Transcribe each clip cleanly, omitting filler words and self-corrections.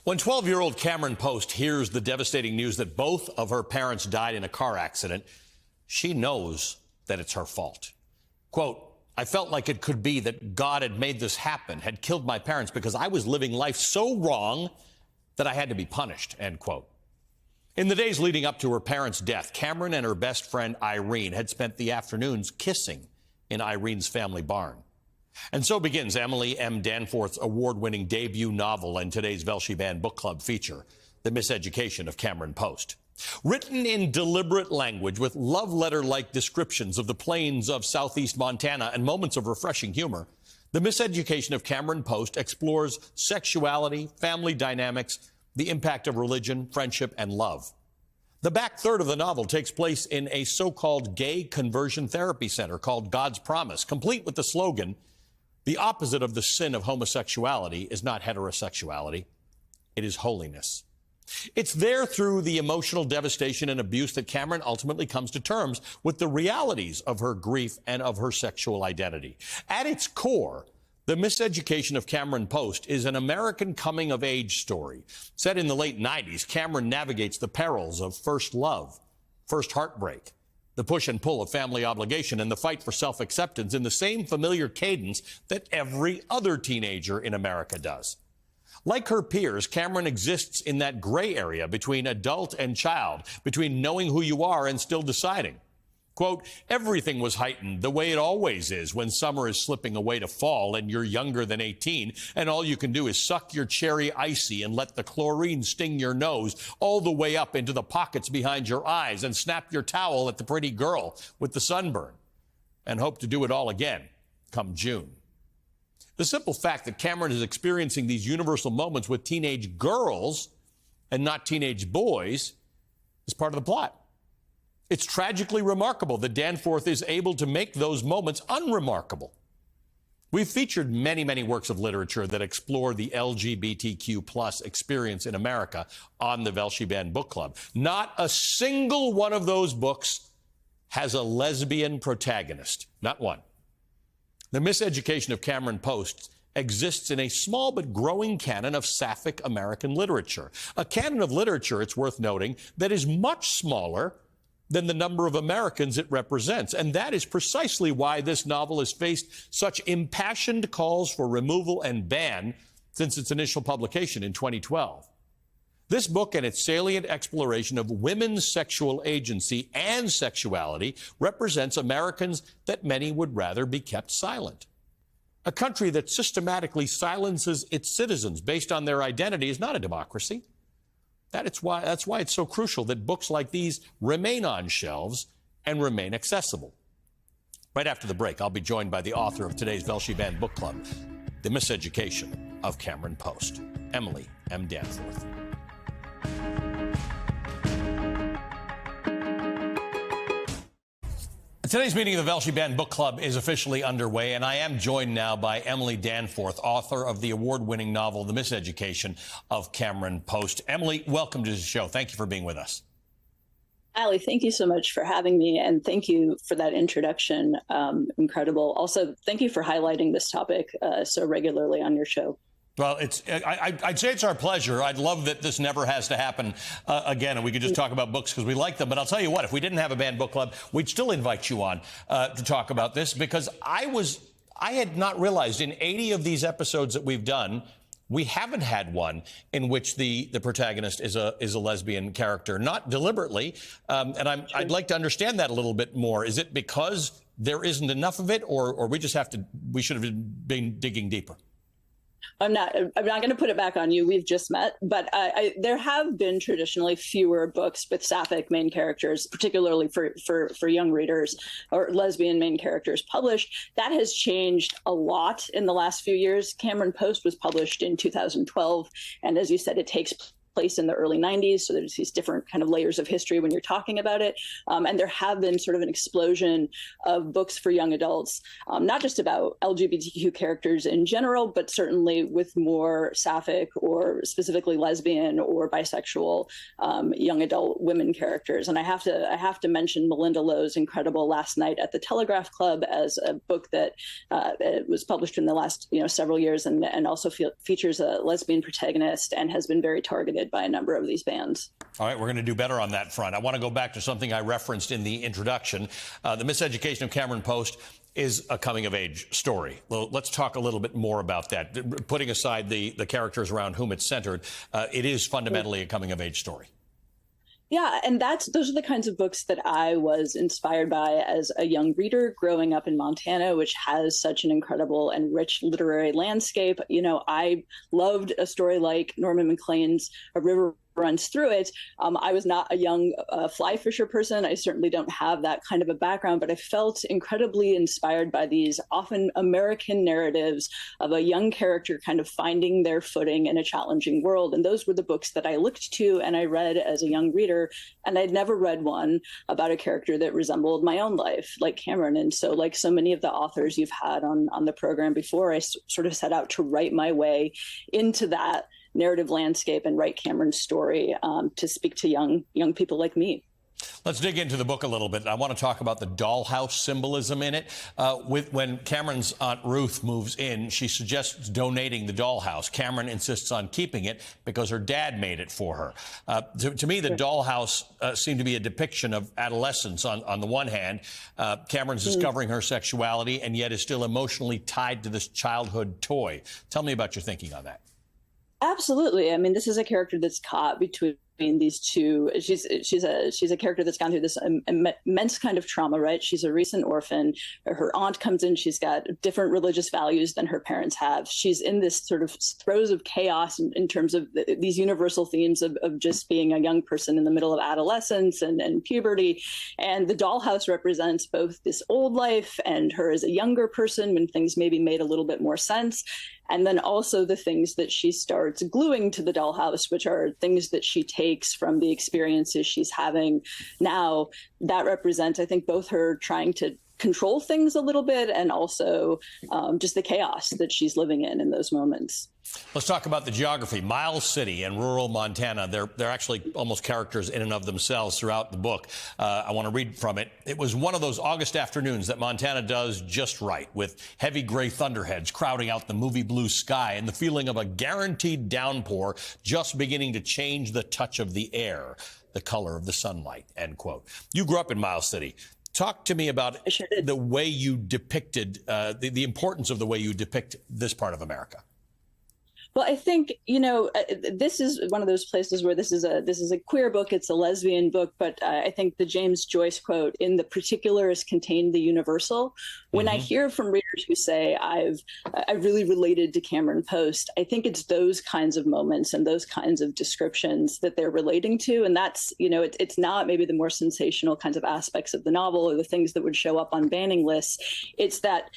When 12-year-old Cameron Post hears the devastating news that both of her parents died in a car accident, she knows that it's her fault. Quote, "I felt like it could be that God had made this happen, had killed my parents because I was living life so wrong that I had to be punished," end quote. In the days leading up to her parents' death, Cameron and her best friend Irene had spent the afternoons kissing in Irene's family barn. And so begins Emily M. Danforth's award-winning debut novel and today's Velshi Band Book Club feature, The Miseducation of Cameron Post. Written in deliberate language with love letter-like descriptions of the plains of southeast Montana and moments of refreshing humor, The Miseducation of Cameron Post explores sexuality, family dynamics, the impact of religion, friendship, and love. The back third of the novel takes place in a so-called gay conversion therapy center called God's Promise, complete with the slogan, "The opposite of the sin of homosexuality is not heterosexuality, it is holiness." It's there through the emotional devastation and abuse that Cameron ultimately comes to terms with the realities of her grief and of her sexual identity. At its core, The Miseducation of Cameron Post is an American coming-of-age story. Set in the late 90s, Cameron navigates the perils of first love, first heartbreak, the push and pull of family obligation, and the fight for self-acceptance in the same familiar cadence that every other teenager in America does. Like her peers, Cameron exists in that gray area between adult and child, between knowing who you are and still deciding. Quote, "Everything was heightened the way it always is when summer is slipping away to fall and you're younger than 18, and all you can do is suck your cherry icy and let the chlorine sting your nose all the way up into the pockets behind your eyes and snap your towel at the pretty girl with the sunburn and hope to do it all again come June." The simple fact that Cameron is experiencing these universal moments with teenage girls and not teenage boys is part of the plot. It's tragically remarkable that Danforth is able to make those moments unremarkable. We've featured many, many works of literature that explore the LGBTQ+ experience in America on the Velshi Band Book Club. Not a single one of those books has a lesbian protagonist. Not one. The Miseducation of Cameron Post exists in a small but growing canon of sapphic American literature. A canon of literature, it's worth noting, that is much smaller than the number of Americans it represents. And that is precisely why this novel has faced such impassioned calls for removal and ban since its initial publication in 2012. This book and its salient exploration of women's sexual agency and sexuality represents Americans that many would rather be kept silent. A country that systematically silences its citizens based on their identity is not a democracy. That's why it's so crucial that books like these remain on shelves and remain accessible. Right after the break, I'll be joined by the author of today's Velshi Band Book Club, The Miseducation of Cameron Post, Emily M. Danforth. Today's meeting of the Velshi Band Book Club is officially underway, and I am joined now by Emily Danforth, author of the award-winning novel, The Miseducation of Cameron Post. Emily, welcome to the show. Thank you for being with us. Ali, thank you so much for having me, and thank you for that introduction. Incredible. Also, thank you for highlighting this topic so regularly on your show. Well, I'd say it's our pleasure. I'd love that this never has to happen again, and we could just talk about books because we like them. But I'll tell you what, if we didn't have a band book club, we'd still invite you on to talk about this, because I had not realized in 80 of these episodes that we've done, we haven't had one in which the protagonist is a lesbian character, not deliberately. And I'd like to understand that a little bit more. Is it because there isn't enough of it, or we should have been digging deeper? I'm not going to put it back on you. We've just met, but there have been traditionally fewer books with sapphic main characters, particularly for young readers, or lesbian main characters published. That has changed a lot in the last few years. Cameron Post was published in 2012, and as you said, it takes place in the early 90s. So there's these different kind of layers of history when you're talking about it. And there have been sort of an explosion of books for young adults, not just about LGBTQ characters in general, but certainly with more sapphic or specifically lesbian or bisexual young adult women characters. And I have to mention Malinda Lo's incredible Last Night at the Telegraph Club as a book that was published in the last several years and also features a lesbian protagonist and has been very targeted by a number of these bans. All right, we're going to do better on that front. I want to go back to something I referenced in the introduction. The Miseducation of Cameron Post is a coming-of-age story. Well, let's talk a little bit more about that. Putting aside the characters around whom it's centered, it is fundamentally a coming-of-age story. Yeah, and those are the kinds of books that I was inspired by as a young reader growing up in Montana, which has such an incredible and rich literary landscape. I loved a story like Norman Maclean's A River Runs Through It. I was not a young fly fisher person. I certainly don't have that kind of a background, but I felt incredibly inspired by these often American narratives of a young character kind of finding their footing in a challenging world. And those were the books that I looked to and I read as a young reader. And I'd never read one about a character that resembled my own life, like Cameron. And so, like so many of the authors you've had on the program before, I sort of set out to write my way into that narrative landscape and write Cameron's story to speak to young people like me. Let's dig into the book a little bit. I want to talk about the dollhouse symbolism in it. When Cameron's Aunt Ruth moves in, she suggests donating the dollhouse. Cameron insists on keeping it because her dad made it for her. To me, the dollhouse seemed to be a depiction of adolescence on the one hand. Cameron's discovering her sexuality and yet is still emotionally tied to this childhood toy. Tell me about your thinking on that. Absolutely. I mean, this is a character that's caught between these two. She's a character that's gone through this immense kind of trauma, right? She's a recent orphan. Her aunt comes in. She's got different religious values than her parents have. She's in this sort of throes of chaos in terms of these universal themes of just being a young person in the middle of adolescence and puberty. And the dollhouse represents both this old life and her as a younger person when things maybe made a little bit more sense. And then also the things that she starts gluing to the dollhouse, which are things that she takes from the experiences she's having now. That represents, I think, both her trying to control things a little bit and also just the chaos that she's living in those moments. Let's talk about the geography. Miles City and rural Montana, they're actually almost characters in and of themselves throughout the book. I want to read from it. It was one of those August afternoons that Montana does just right, with heavy gray thunderheads crowding out the movie blue sky and the feeling of a guaranteed downpour just beginning to change the touch of the air, the color of the sunlight, end quote. You grew up in Miles City. Talk to me about the way you depicted, the importance of the way you depict this part of America. Well, I think, this is one of those places where this is a queer book. It's a lesbian book, but I think the James Joyce quote, "In the particular is contained the universal." When I hear from readers who say I really related to Cameron Post, I think it's those kinds of moments and those kinds of descriptions that they're relating to. And that's, it's not maybe the more sensational kinds of aspects of the novel or the things that would show up on banning lists. It's that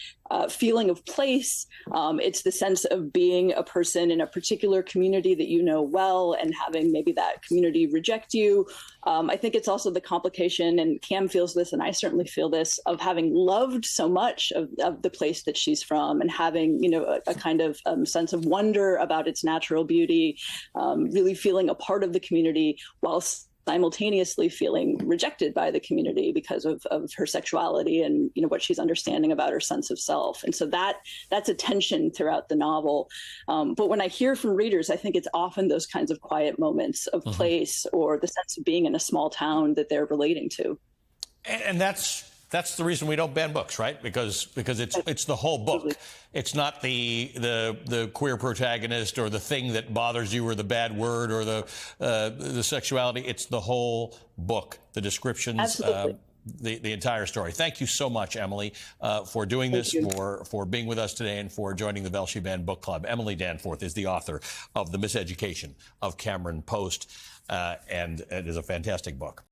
feeling of place. It's the sense of being a person in a particular community that you know well and having maybe that community reject you. I think it's also the complication, and Cam feels this, and I certainly feel this, of having loved so much of the place that she's from and having, a kind of sense of wonder about its natural beauty, really feeling a part of the community while simultaneously feeling rejected by the community because of her sexuality and what she's understanding about her sense of self. And so that's a tension throughout the novel. But when I hear from readers, I think it's often those kinds of quiet moments of place or the sense of being in a small town that they're relating to. And that's the reason we don't ban books, right? Because it's the whole book. It's not the queer protagonist or the thing that bothers you or the bad word or the sexuality. It's the whole book, the descriptions, the entire story. Thank you so much, Emily, for doing this, for being with us today, and for joining the Velshi Band Book Club. Emily Danforth is the author of The Miseducation of Cameron Post, and it is a fantastic book.